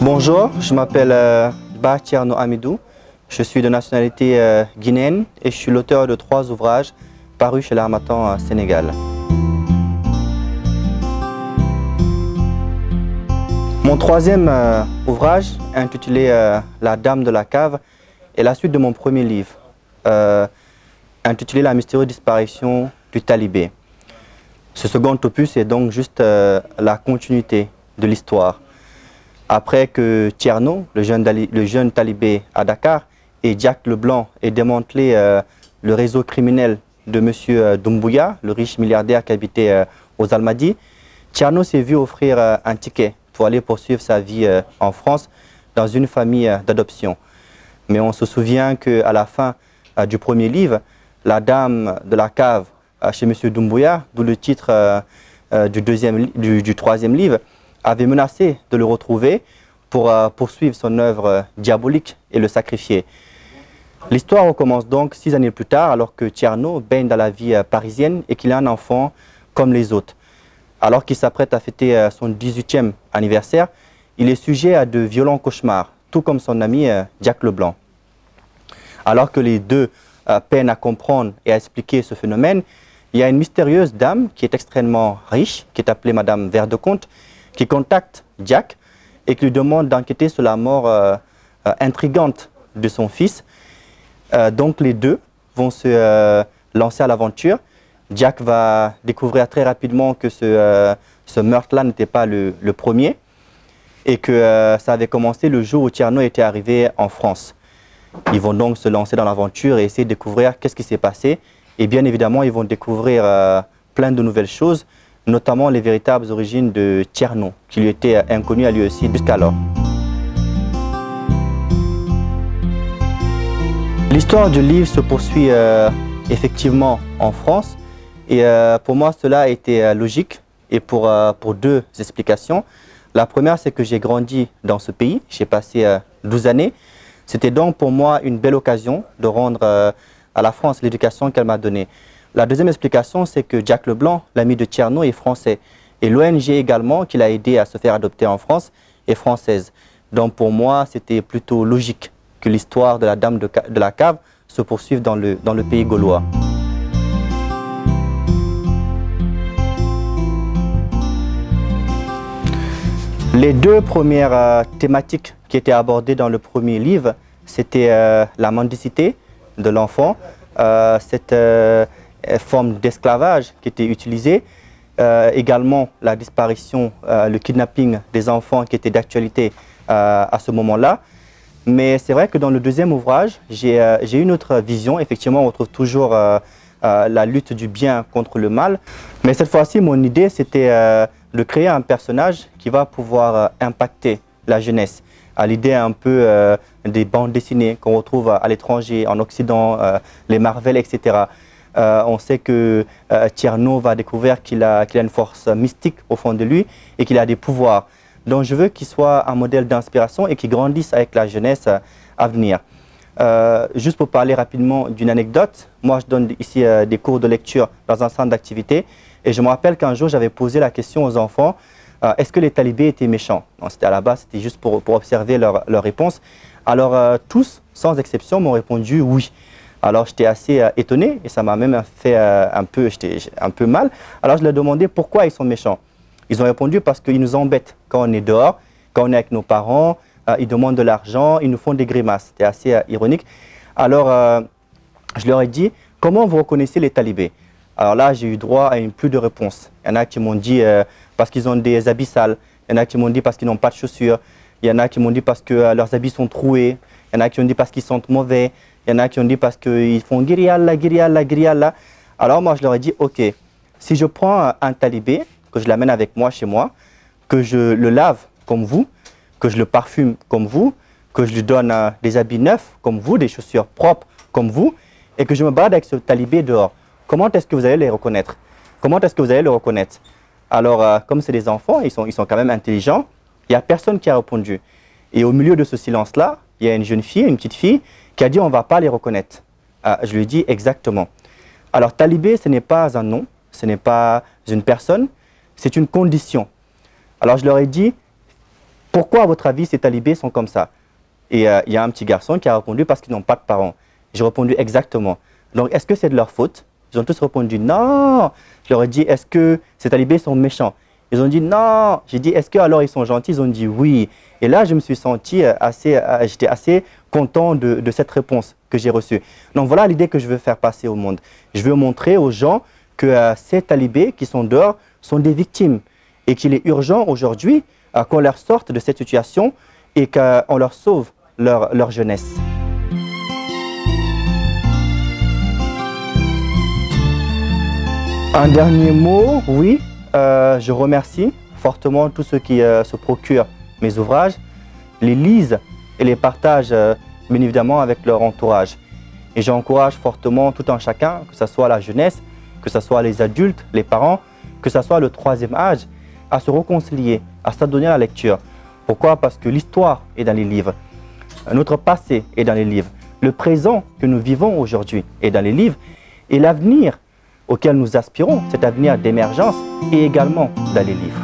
Bonjour, je m'appelle Ba Thierno Amidou. Je suis de nationalité guinéenne et je suis l'auteur de 3 ouvrages parus chez l'Harmattan Sénégal. Mon 3e ouvrage, intitulé La Dame de la Cave, est la suite de mon premier livre, intitulé La mystérieuse disparition du talibé. Ce second opus est donc juste la continuité de l'histoire. Après que Thierno, le jeune talibé à Dakar, et Jack Leblanc aient démantelé le réseau criminel de M. Doumbouya, le riche milliardaire qui habitait aux Almadies, Thierno s'est vu offrir un ticket pour aller poursuivre sa vie en France dans une famille d'adoption. Mais on se souvient qu'à la fin du premier livre, la dame de la cave chez M. Doumbouya, d'où le titre du 3e livre, avait menacé de le retrouver pour poursuivre son œuvre diabolique et le sacrifier. L'histoire recommence donc 6 années plus tard, alors que Thierno baigne dans la vie parisienne et qu'il a un enfant comme les autres. Alors qu'il s'apprête à fêter son 18e anniversaire, il est sujet à de violents cauchemars, tout comme son ami Jack Leblanc. Alors que les deux peinent à comprendre et à expliquer ce phénomène, il y a une mystérieuse dame qui est extrêmement riche, qui est appelée Madame Verdecomte, qui contacte Jack et qui lui demande d'enquêter sur la mort intrigante de son fils. Donc les deux vont se lancer à l'aventure. Jack va découvrir très rapidement que ce meurtre-là n'était pas le premier et que ça avait commencé le jour où Thierno était arrivé en France. Ils vont donc se lancer dans l'aventure et essayer de découvrir qu'est-ce qui s'est passé. Et bien évidemment, ils vont découvrir plein de nouvelles choses, notamment les véritables origines de Thierno, qui lui était inconnu à lui aussi jusqu'alors. L'histoire du livre se poursuit effectivement en France et pour moi cela a été logique et pour 2 explications. La première, c'est que j'ai grandi dans ce pays, j'ai passé 12 années. C'était donc pour moi une belle occasion de rendre à la France l'éducation qu'elle m'a donnée. La deuxième explication, c'est que Jack Leblanc, l'ami de Thierno, est français. Et l'ONG également, qui l'a aidé à se faire adopter en France, est française. Donc pour moi, c'était plutôt logique que l'histoire de la dame de la cave se poursuive dans le pays gaulois. Les 2 premières thématiques qui étaient abordées dans le premier livre, c'était la mendicité de l'enfant, cette forme d'esclavage qui était utilisée, également la disparition, le kidnapping des enfants qui était d'actualité à ce moment-là. Mais c'est vrai que dans le 2e ouvrage, j'ai une autre vision. Effectivement, on retrouve toujours la lutte du bien contre le mal. Mais cette fois-ci, mon idée, c'était de créer un personnage qui va pouvoir impacter la jeunesse. À l'idée un peu des bandes dessinées qu'on retrouve à l'étranger, en Occident, les Marvel, etc. On sait que Thierno va découvrir qu'il a une force mystique au fond de lui et qu'il a des pouvoirs. Donc je veux qu'il soit un modèle d'inspiration et qu'il grandisse avec la jeunesse à venir. Juste pour parler rapidement d'une anecdote, moi je donne ici des cours de lecture dans un centre d'activité et je me rappelle qu'un jour j'avais posé la question aux enfants, est-ce que les talibés étaient méchants? C'était à la base, c'était juste pour observer leur réponse. Alors tous, sans exception, m'ont répondu oui. Alors j'étais assez étonné et ça m'a même fait un peu mal. Alors je leur ai demandé pourquoi ils sont méchants. Ils ont répondu parce qu'ils nous embêtent quand on est dehors, quand on est avec nos parents, ils demandent de l'argent, ils nous font des grimaces. C'était assez ironique. Alors je leur ai dit, comment vous reconnaissez les talibés? Alors là, j'ai eu droit à plus de réponses. Il y en a qui m'ont dit parce qu'ils ont des habits sales, il y en a qui m'ont dit parce qu'ils n'ont pas de chaussures, il y en a qui m'ont dit parce que leurs habits sont troués, il y en a qui ont dit parce qu'ils sentent mauvais, il y en a qui ont dit parce qu'ils font guirialla, guirialla, guirialla. Alors moi, je leur ai dit, ok, si je prends un talibé, que je l'amène avec moi chez moi, que je le lave comme vous, que je le parfume comme vous, que je lui donne des habits neufs comme vous, des chaussures propres comme vous, et que je me balade avec ce talibé dehors, comment est-ce que vous allez les reconnaître? Comment est-ce que vous allez le reconnaître? Alors, comme c'est des enfants, ils sont quand même intelligents, il n'y a personne qui a répondu. Et au milieu de ce silence-là, il y a une jeune fille, une petite fille, qui a dit on ne va pas les reconnaître. Je lui ai dit exactement. Alors, talibé, ce n'est pas un nom, ce n'est pas une personne, c'est une condition. Alors, je leur ai dit, Pourquoi, à votre avis, ces talibés sont comme ça? Et il y a un petit garçon qui a répondu parce qu'ils n'ont pas de parents. J'ai répondu exactement. Donc, est-ce que c'est de leur faute? Ils ont tous répondu non. Je leur ai dit, est-ce que ces talibés sont méchants? Ils ont dit non. J'ai dit, est-ce que alors ils sont gentils? Ils ont dit oui. Et là, je me suis senti j'étais assez content de cette réponse que j'ai reçue. Donc voilà l'idée que je veux faire passer au monde. Je veux montrer aux gens que ces talibés qui sont dehors sont des victimes et qu'il est urgent aujourd'hui qu'on leur sorte de cette situation et qu'on leur sauve leur jeunesse. Un dernier mot, oui, je remercie fortement tous ceux qui se procurent mes ouvrages, les lisent et les partagent bien évidemment avec leur entourage. Et j'encourage fortement tout un chacun, que ce soit la jeunesse, que ce soit les adultes, les parents, que ce soit le troisième âge, à se réconcilier, à s'adonner à la lecture. Pourquoi? Parce que l'histoire est dans les livres, notre passé est dans les livres, le présent que nous vivons aujourd'hui est dans les livres et l'avenir auquel nous aspirons, cet avenir d'émergence, est également dans les livres.